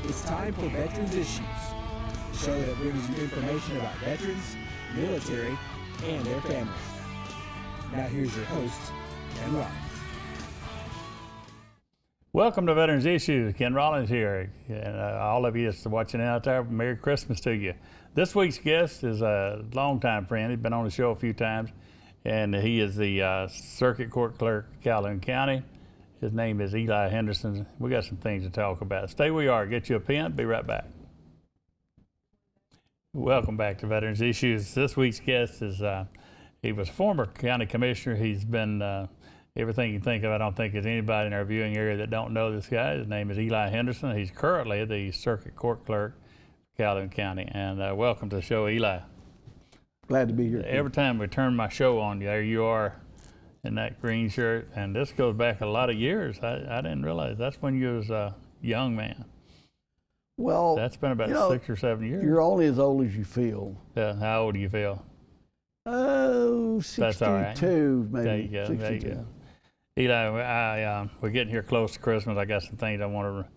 It's time for Veterans Issues, the show that brings you information about veterans, military, and their family. Now here's your host, Ken Rollins. Welcome to Veterans Issues. Ken Rollins here. And all of you that's watching out there, Merry Christmas to you. This week's guest is a longtime friend. He's been on the show a few times, and he is the Circuit Court Clerk of Calhoun County. His name is Eli Henderson. We got some things to talk about. Stay where you are. Get you a pen. Be right back. Welcome back to Veterans Issues. This week's guest is, he was former county commissioner. He's been everything you think of. I don't think there's anybody in our viewing area that don't know this guy. His name is Eli Henderson. He's currently the Circuit Court Clerk of Calhoun County. And welcome to the show, Eli. Glad to be here. Every time we turn my show on, there you are in that green shirt. And this goes back a lot of years. I didn't realize that's when you was a young man. Well, that's been about 6 or 7 years. You're only as old as you feel. Yeah. How old do you feel? Oh, 62, that's all right. Maybe. There you go. 62. There you go. Eli, we're getting here close to Christmas. I got some things I want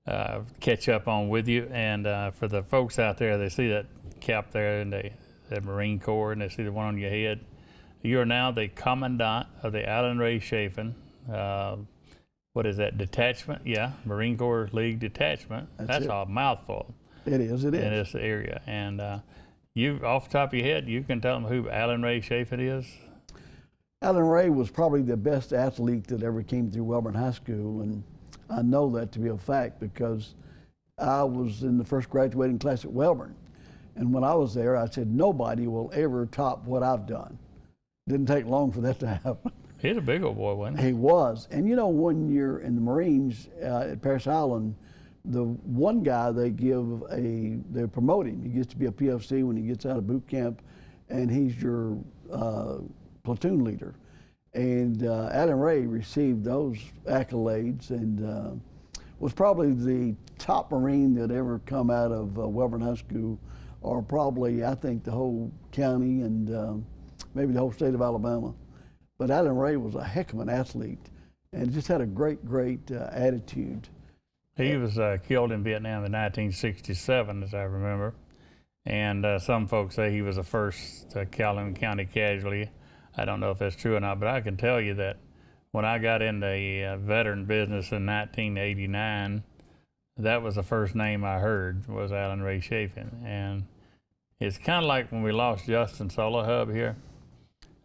to catch up on with you. And for the folks out there, they see that cap there and the Marine Corps, and they see the one on your head. You are now the Commandant of the Alan Ray Chafin. What is that, detachment? Yeah, Marine Corps League Detachment. That's a mouthful. It is, it is. In this area. And you, off the top of your head, you can tell them who Alan Ray Chafin is? Alan Ray was probably the best athlete that ever came through Wellborn High School, and I know that to be a fact because I was in the first graduating class at Wellborn. And when I was there, I said, nobody will ever top what I've done. Didn't take long for that to happen. He's a big old boy, wasn't he? He was. And you know, when you're in the Marines at Parris Island, the one guy they're promoting. He gets to be a PFC when he gets out of boot camp, and he's your platoon leader. And Alan Ray received those accolades and was probably the top Marine that ever come out of Wellborn High School, or probably, I think, the whole county and maybe the whole state of Alabama. But Alan Ray was a heck of an athlete and just had a great attitude. He was killed in Vietnam in 1967, as I remember. And some folks say he was the first Calhoun County casualty. I don't know if that's true or not, but I can tell you that when I got in the veteran business in 1989, that was the first name I heard was Alan Ray Chafin. And it's kind of like when we lost Justin Solahub here,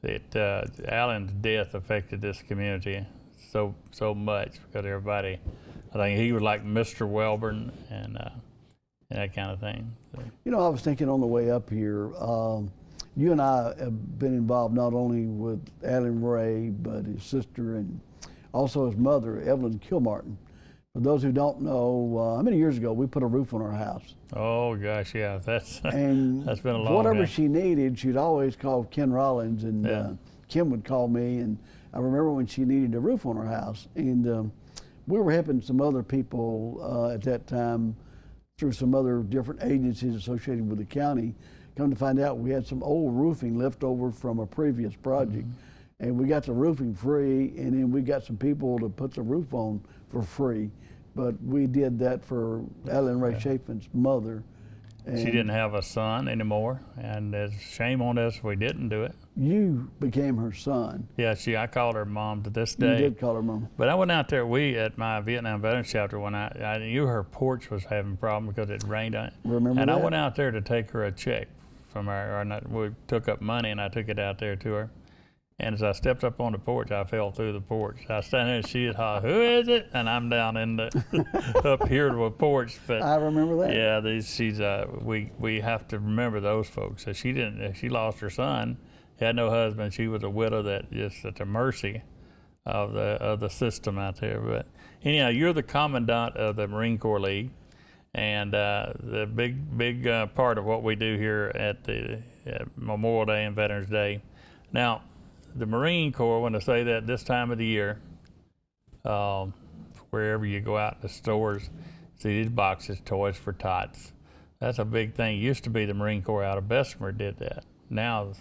that Alan's death affected this community so much because everybody, I think he was like Mr. Wellborn and that kind of thing. So. You know, I was thinking on the way up here, you and I have been involved not only with Alan Ray, but his sister and also his mother, Evelyn Kilmartin. For those who don't know, how many years ago we put a roof on our house? Oh gosh, yeah, that's been a long whatever time. she needed, she'd always call Ken Rollins, and Kim would call me. And I remember when she needed a roof on her house, and we were helping some other people at that time through some other different agencies associated with the county. Come to find out, we had some old roofing left over from a previous project, and we got the roofing free, and then we got some people to put the roof on for free. But we did that for Alan Ray Chafin's mother. And she didn't have a son anymore, and it's shame on us if we didn't do it. You became her son. Yeah, I called her mom to this day. You did call her mom. But I went out there, at my Vietnam Veterans chapter, when I knew her porch was having a problem because it rained on it. Remember and that? I went out there to take her a check from her, we took up money and I took it out there to her. And as I stepped up on the porch, I fell through the porch. I stand there and she'd holler, "Who is it?" And I'm down in the up here to a porch. But I remember that. Yeah, we have to remember those folks. So she lost her son, had no husband. She was a widow that just at the mercy of the system out there. But anyhow, you're the commandant of the Marine Corps League, and the big part of what we do here at the Memorial Day and Veterans Day. Now, the Marine Corps, when I say that this time of the year, wherever you go out in the stores, see these boxes, Toys for Tots. That's a big thing. It used to be the Marine Corps out of Bessemer did that. Now,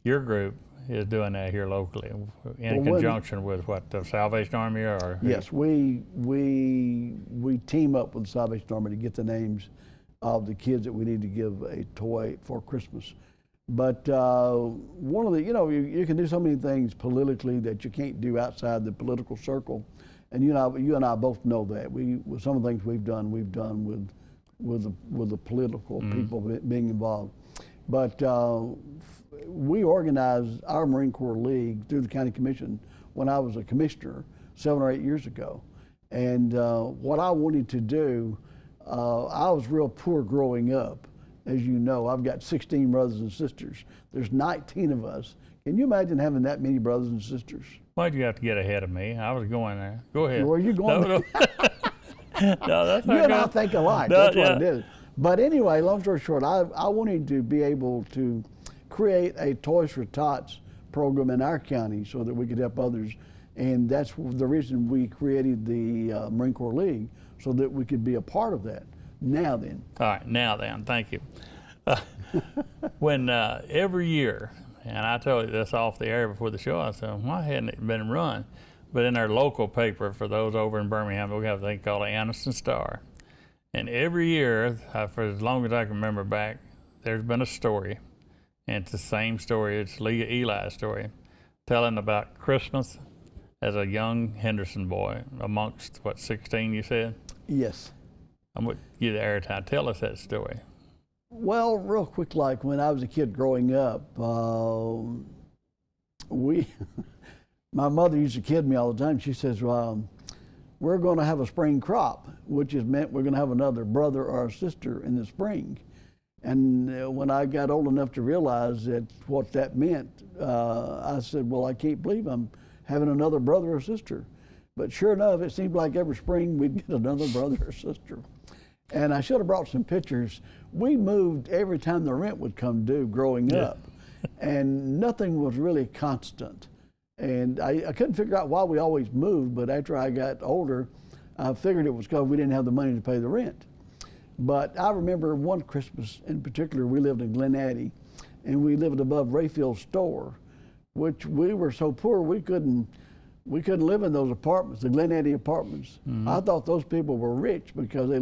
your group is doing that here locally in Well, conjunction with what, the Salvation Army or? Yes, we team up with the Salvation Army to get the names of the kids that we need to give a toy for Christmas. But one of the, you can do so many things politically that you can't do outside the political circle, and you and I both know that. With some of the things we've done with the political people being involved. But we organized our Marine Corps League through the County Commission when I was a commissioner 7 or 8 years ago. And what I wanted to do, I was real poor growing up. As you know, I've got 16 brothers and sisters. There's 19 of us. Can you imagine having that many brothers and sisters? Why'd you have to get ahead of me? I was going there. Go ahead. Where are you going? No, no, that's You not and I good. think alike. No, That's yeah. what it is. But anyway, long story short, I wanted to be able to create a Toys for Tots program in our county so that we could help others. And that's the reason we created the Marine Corps League, so that we could be a part of that. Now then. All right, now then, thank you. When every year, and I told you this off the air before the show, I said, why hadn't it been run? But in our local paper, for those over in Birmingham, we have a thing called the Anniston Star. And every year, for as long as I can remember back, there's been a story, and it's the same story. It's Eli's story, telling about Christmas as a young Henderson boy, amongst, 16 you said? Yes. I'm going to give you the airtime. Tell us that story. Well, real quick, like when I was a kid growing up, my mother used to kid me all the time. She says, we're going to have a spring crop, which is meant we're going to have another brother or sister in the spring. And when I got old enough to realize that what that meant, I said, well, I can't believe I'm having another brother or sister. But sure enough, it seemed like every spring we'd get another brother or sister. And I should have brought some pictures. We moved every time the rent would come due growing up, and nothing was really constant. And I couldn't figure out why we always moved, but after I got older, I figured it was because we didn't have the money to pay the rent. But I remember one Christmas in particular, we lived in Glen Addy, and we lived above Rayfield's store, which we were so poor we couldn't live in those apartments, the Glen Addy apartments. I thought those people were rich because they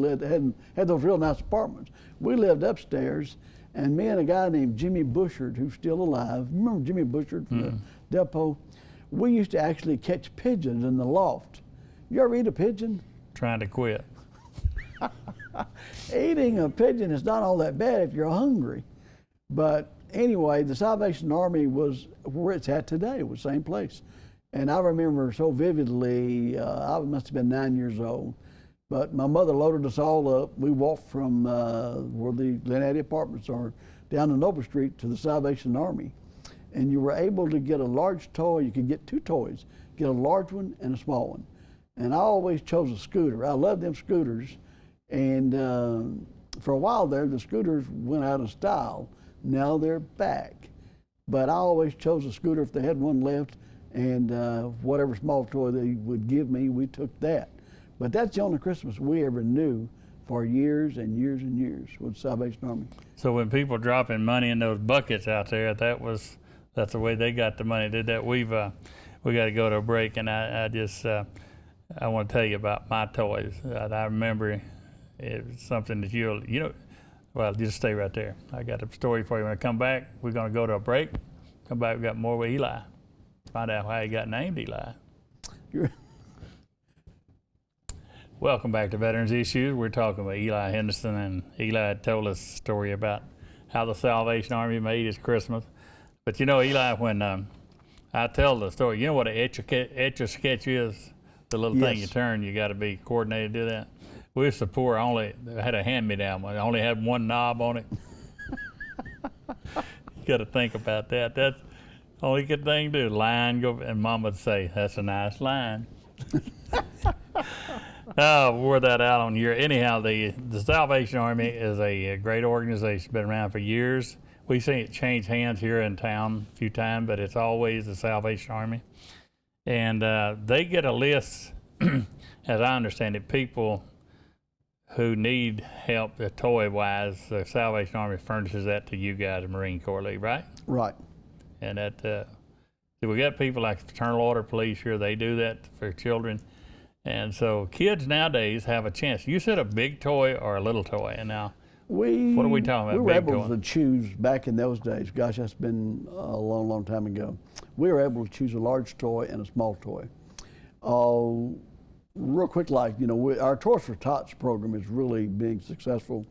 had those real nice apartments. We lived upstairs, and me and a guy named Jimmy Bushard, who's still alive, remember Jimmy Bushard from the depot? We used to actually catch pigeons in the loft. You ever eat a pigeon? Trying to quit. Eating a pigeon is not all that bad if you're hungry. But anyway, the Salvation Army was where it's at today. It was the same place. And I remember so vividly, I must have been 9 years old, but my mother loaded us all up. We walked from where the Glen Addy apartments are down to Noble Street to the Salvation Army. And you were able to get a large toy. You could get two toys, get a large one and a small one. And I always chose a scooter. I loved them scooters. And for a while there, the scooters went out of style. Now they're back. But I always chose a scooter if they had one left. And whatever small toy they would give me, we took that. But that's the only Christmas we ever knew for years and years and years with the Salvation Army. So when people dropping money in those buckets out there, that's the way they got the money. Did that? We got to go to a break, and I want to tell you about my toys. I remember it's something that well, just stay right there. I got a story for you. When I come back, we're going to go to a break. Come back, we got more with Eli. Find out how he got named Eli. Welcome back to Veterans Issues. We're talking about Eli Henderson, and Eli told us a story about how the Salvation Army made his Christmas. But Eli, when I tell the story, you know what an Etch-a-Sketch is? The little thing you turn, you got to be coordinated to do that. We were so poor, I had a hand-me-down one. I only had one knob on it. You got to think about that. That's the only good thing to do. Line go, and Mom would say, "That's a nice line." Oh, wore that out on here. Anyhow, the Salvation Army is a great organization. Been around for years. We've seen it change hands here in town a few times, but it's always the Salvation Army. And they get a list, as I understand it, people who need help toy-wise. The Salvation Army furnishes that to you guys, the Marine Corps League, right? Right. And that See, we got people like Fraternal Order Police here. They do that for children. And so kids nowadays have a chance. You said a big toy or a little toy, and now what are we talking about? We were big able toy? to choose back in those days. Gosh, that's been a long, long time ago. We were able to choose a large toy and a small toy. Real quick, like, you know, our Toys for Tots program is really being successful,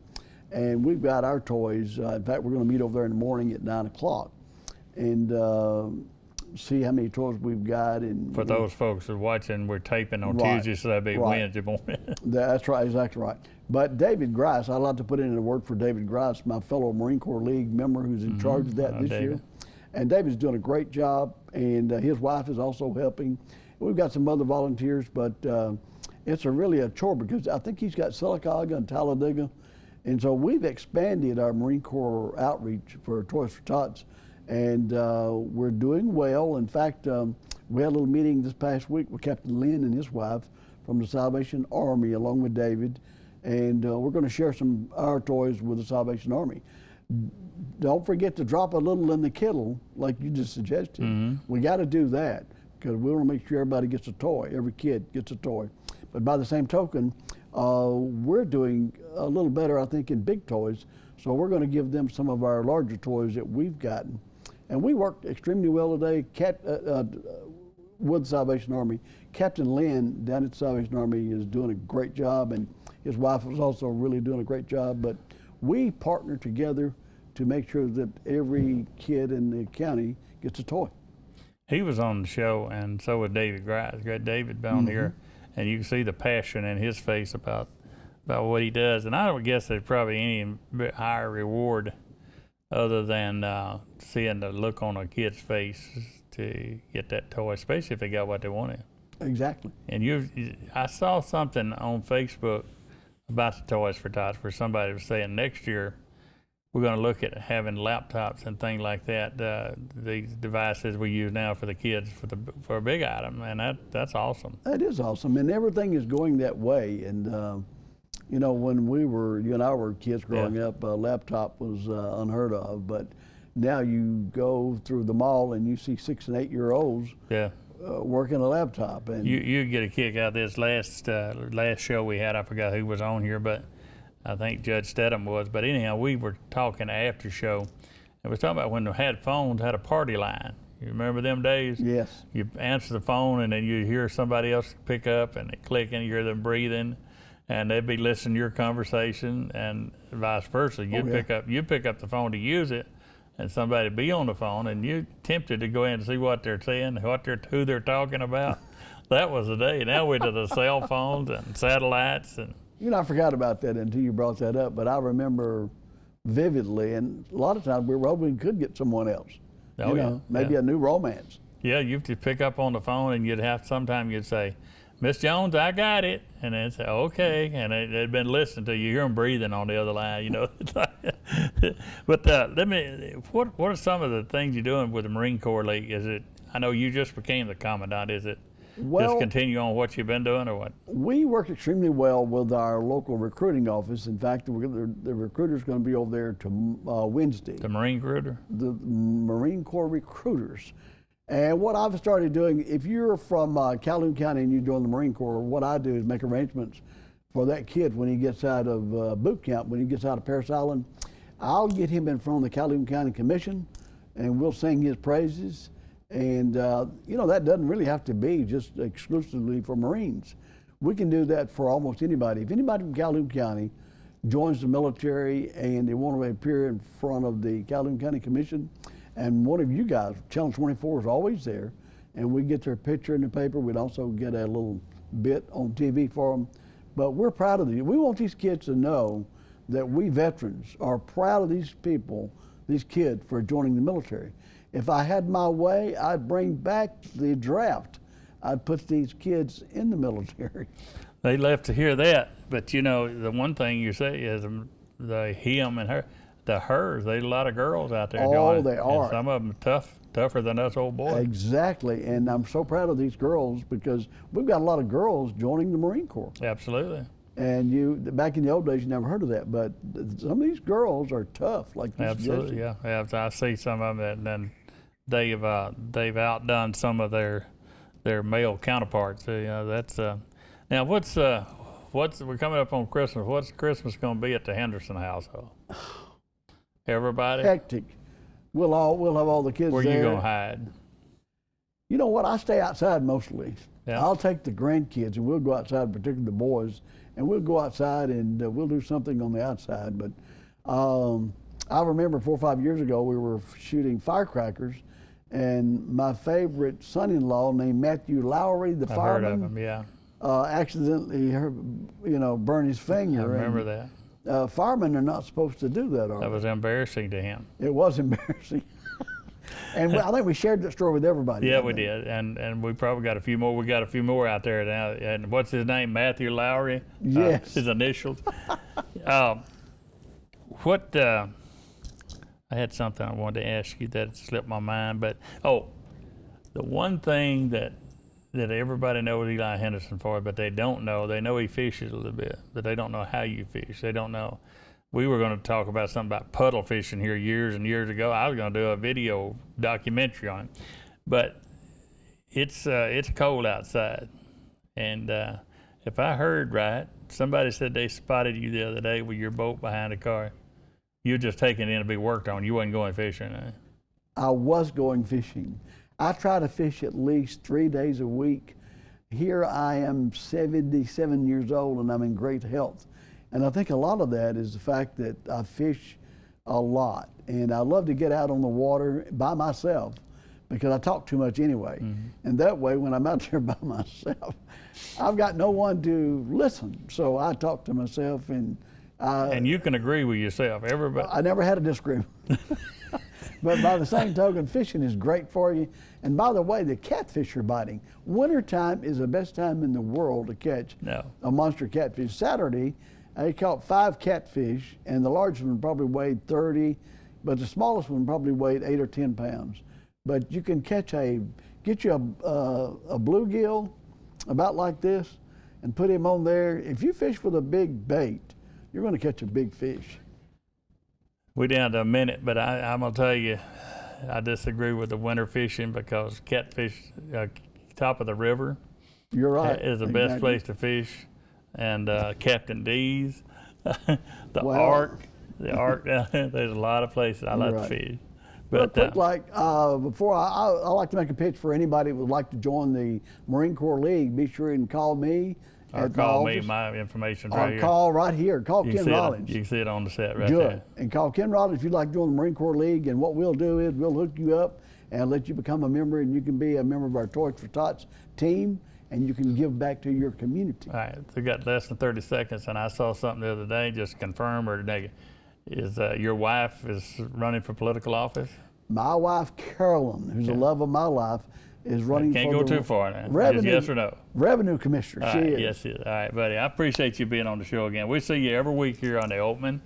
and we've got our toys. In fact, we're going to meet over there in the morning at 9 o'clock and see how many toys we've got. And For those folks who are watching, we're taping on Right, Tuesday, so that'd be right. Wednesday morning. That's right, exactly right. But David Grice, I'd like to put in a word for David Grice, my fellow Marine Corps League member who's in charge of that this year. And David's doing a great job, and his wife is also helping. We've got some other volunteers, but it's really a chore because I think he's got Sylacauga and Talladega. And so we've expanded our Marine Corps outreach for Toys for Tots, and we're doing well. In fact, we had a little meeting this past week with Captain Lynn and his wife from the Salvation Army along with David, and we're going to share some of our toys with the Salvation Army. Don't forget to drop a little in the kettle like you just suggested. We got to do that because we want to make sure everybody gets a toy, every kid gets a toy. But by the same token, we're doing a little better, I think, in big toys, so we're going to give them some of our larger toys that we've gotten. And we worked extremely well today with the Salvation Army. Captain Lynn down at the Salvation Army is doing a great job, and his wife was also really doing a great job. But we partner together to make sure that every kid in the county gets a toy. He was on the show, and so was David Grice. Got David down here, and you can see the passion in his face about what he does. And I don't guess there's probably any higher reward other than seeing the look on a kid's face to get that toy, especially if they got what they wanted. Exactly. And I saw something on Facebook about the Toys for Tots where somebody was saying next year we're going to look at having laptops and things like that, these devices we use now for the kids for a big item, and that's awesome. That is awesome, and everything is going that way. And you know, when you and I were kids growing up, a laptop was unheard of, but now you go through the mall and you see 6 and 8 year olds working a laptop. And you get a kick out of this last show we had. I forgot who was on here, but I think Judge Stedham was. But anyhow, we were talking after show, and we were talking about when they had phones, had a party line. You remember them days? Yes. You answer the phone, and then you hear somebody else pick up, and they click, and you hear them breathing, and they'd be listening to your conversation, and vice versa. You'd pick up the phone to use it, and somebody would be on the phone, and you tempted to go in and see what they're saying, who they're talking about. That was the day. Now we're to the cell phones and satellites. And you know, I forgot about that until you brought that up, but I remember vividly, and a lot of times we were hoping we could get someone else. Maybe a new romance. Yeah, you'd pick up on the phone, and sometimes you'd say, Miss Jones, I got it. And they'd say, okay. And they'd been listening to you. You hear them breathing on the other line, you know. But what are some of the things you're doing with the Marine Corps League? I know you just became the commandant. Is it just continue on what you've been doing or what? We work extremely well with our local recruiting office. In fact, the recruiter's going to be over there Wednesday. The Marine Recruiter? The Marine Corps Recruiters. And what I've started doing, if you're from Calhoun County and you join the Marine Corps, what I do is make arrangements for that kid when he gets out of boot camp, when he gets out of Parris Island. I'll get him in front of the Calhoun County Commission, and we'll sing his praises. And, that doesn't really have to be just exclusively for Marines. We can do that for almost anybody. If anybody from Calhoun County joins the military and they want to appear in front of the Calhoun County Commission, and one of you guys, Channel 24 is always there, and we get their picture in the paper. We'd also get a little bit on TV for them. But we're proud of these. We want these kids to know that we veterans are proud of these people, these kids, for joining the military. If I had my way, I'd bring back the draft. I'd put these kids in the military. They love to hear that. But, the one thing you say is the him and her. The hers, there's a lot of girls out there joining. They are. And some of them tougher than us old boys. Exactly, and I'm so proud of these girls because we've got a lot of girls joining the Marine Corps. Absolutely. And back in the old days, you never heard of that, but some of these girls are tough. Like this Absolutely, yeah. I see some of them, and then they've outdone some of their male counterparts. That's now what's we're coming up on Christmas. What's Christmas going to be at the Henderson household? Everybody. Hectic. We'll have all the kids Where there. you gonna hide? You know what? I stay outside mostly. Yeah. I'll take the grandkids and we'll go outside, particularly the boys, and we'll go outside and we'll do something on the outside. But I remember 4 or 5 years ago we were shooting firecrackers, and my favorite son-in-law named Matthew Lowry, the I've fireman, heard of them. Yeah, accidentally, burned his finger. I remember that. Firemen are not supposed to do that. That was embarrassing to him. It was embarrassing. And I think we shared that story with everybody. Yeah, we did, and we probably got a few more. We got a few more out there now. And what's his name? Matthew Lowry. Yes. His initials. I had something I wanted to ask you that slipped my mind, but the one thing that everybody knows Eli Henderson for, but they don't know. They know he fishes a little bit, but they don't know how you fish. They don't know. We were going to talk about something about puddle fishing here years and years ago. I was going to do a video documentary on it, but it's cold outside, and if I heard right, somebody said they spotted you the other day with your boat behind a car. You were just taking it in to be worked on. You wasn't going fishing. I was going fishing. I try to fish at least 3 days a week. Here I am 77 years old and I'm in great health. And I think a lot of that is the fact that I fish a lot. And I love to get out on the water by myself because I talk too much anyway. Mm-hmm. And that way, when I'm out there by myself, I've got no one to listen. So I talk to myself and you can agree with yourself. Everybody. I never had a disagreement. But by the same token, fishing is great for you. And by the way, the catfish are biting. Wintertime is the best time in the world to catch a monster catfish. Saturday, I caught 5 catfish, and the largest one probably weighed 30, but the smallest one probably weighed 8 or 10 pounds. But you can get you a bluegill about like this and put him on there. If you fish with a big bait, you're going to catch a big fish. We're down to a minute, but I'm going to tell you, I disagree with the winter fishing because catfish, top of the river, you're right, is the best place to fish. And Captain D's, the Ark, there's a lot of places I like to fish. But before I like to make a pitch for anybody who would like to join the Marine Corps League, be sure and call me. Or call me, my information's right here. Call right here. Call Ken Rollins. You can see it on the set right there. Good. And call Ken Rollins if you'd like to join the Marine Corps League. And what we'll do is we'll hook you up and let you become a member, and you can be a member of our Toys for Tots team, and you can give back to your community. All right. We got less than 30 seconds, and I saw something the other day, just confirm or negative. Is your wife is running for political office? My wife, Carolyn, who's the love of my life, is running Can't for go too far now. Revenue, yes or no? Revenue Commissioner. She is. Yes, she is. All right, buddy. I appreciate you being on the show again. We see you every week here on the Oatman,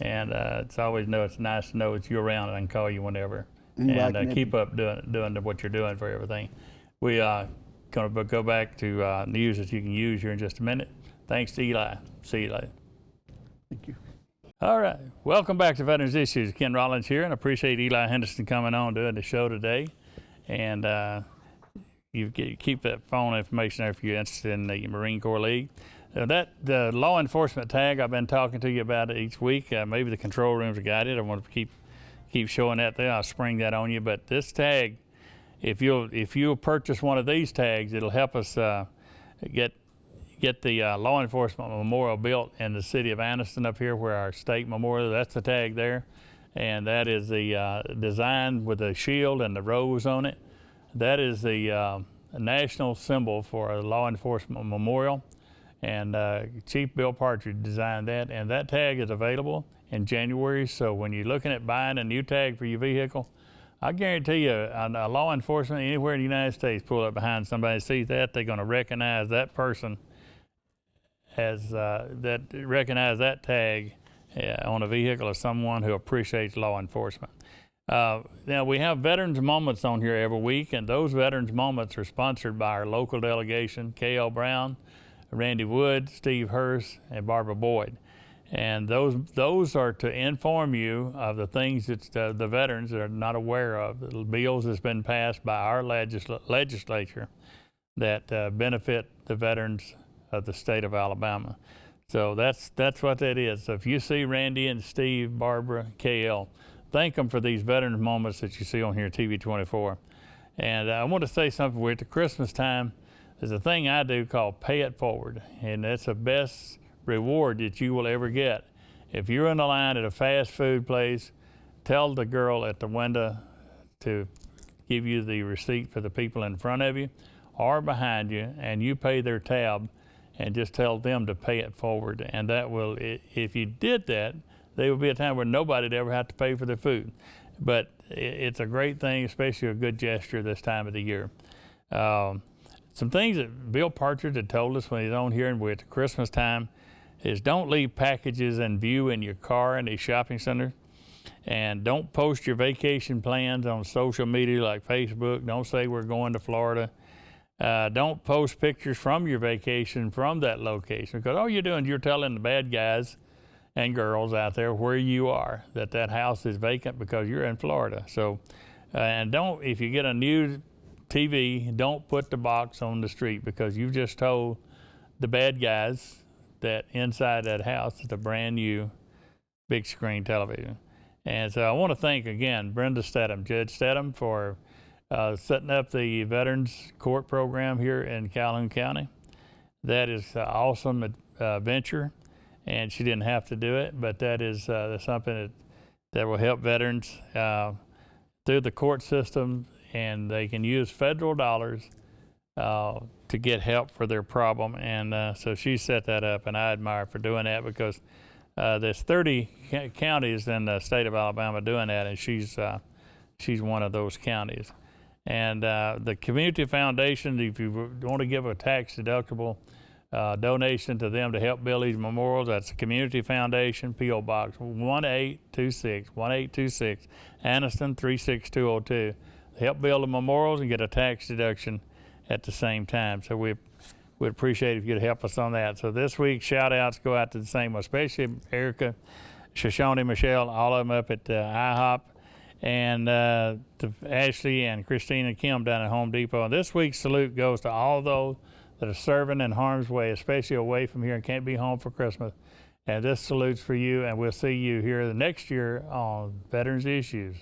and it's nice to know that you're around and I can call you whenever. And keep up doing what you're doing for everything. We are going to go back to news that you can use here in just a minute. Thanks to Eli. See you later. Thank you. All right. Welcome back to Veterans Issues. Ken Rollins here, and I appreciate Eli Henderson coming on doing the show today. And you keep that phone information there if you're interested in the Marine Corps League. The law enforcement tag, I've been talking to you about it each week. Maybe the control rooms have got it. I want to keep showing that there. I'll spring that on you. But this tag, if you'll purchase one of these tags, it'll help us get the law enforcement memorial built in the city of Anniston up here, where our state memorial. That's the tag there, and that is the design with the shield and the rose on it. That is the national symbol for a law enforcement memorial, and Chief Bill Partridge designed that, and that tag is available in January. So when you're looking at buying a new tag for your vehicle, I guarantee you a law enforcement anywhere in the United States pull up behind somebody, sees that, they're going to recognize that person as recognize that tag on a vehicle as someone who appreciates law enforcement. Now, we have Veterans Moments on here every week, and those Veterans Moments are sponsored by our local delegation, K.L. Brown, Randy Wood, Steve Hurst, and Barbara Boyd. And those are to inform you of the things that the veterans are not aware of, the bills that's been passed by our legislature that benefit the veterans of the state of Alabama. So that's what that is. So if you see Randy and Steve, Barbara, KL, thank them for these veterans moments that you see on here, TV 24. And I want to say something. We're at the Christmas time. There's a thing I do called Pay It Forward, and that's the best reward that you will ever get. If you're in the line at a fast food place, tell the girl at the window to give you the receipt for the people in front of you or behind you, and you pay their tab, and just tell them to pay it forward. And that will, if you did that, there will be a time where nobody'd ever have to pay for their food. But it's a great thing, especially a good gesture this time of the year. Some things that Bill Partridge had told us when he's on here and we're at the Christmas time is don't leave packages in view in your car in these shopping centers. And don't post your vacation plans on social media like Facebook. Don't say we're going to Florida. Don't post pictures from your vacation from that location, because all you're doing is you're telling the bad guys and girls out there where you are, that house is vacant because you're in Florida. So, and don't, if you get a new TV, don't put the box on the street, because you've just told the bad guys that inside that house is a brand new big screen television. And so I want to thank again Brenda Stedham, Judge Stedham, for setting up the Veterans Court program here in Calhoun County. That is an awesome venture, and she didn't have to do it, but that is something that will help veterans through the court system, and they can use federal dollars to get help for their problem. And so she set that up, and I admire her for doing that, because there's 30 counties in the state of Alabama doing that, and she's one of those counties. And the Community Foundation, if you want to give a tax-deductible donation to them to help build these memorials, that's the Community Foundation, P.O. Box 1826, Anniston 36202. Help build the memorials and get a tax deduction at the same time. So we'd appreciate if you'd help us on that. So this week, shout-outs go out to the same one, especially Erica, Shoshone, Michelle, all of them up at IHOP, and to Ashley and Christina Kim down at Home Depot. And this week's salute goes to all those that are serving in harm's way, especially away from here and can't be home for Christmas. And this salute's for you, and we'll see you here the next year on Veterans Issues.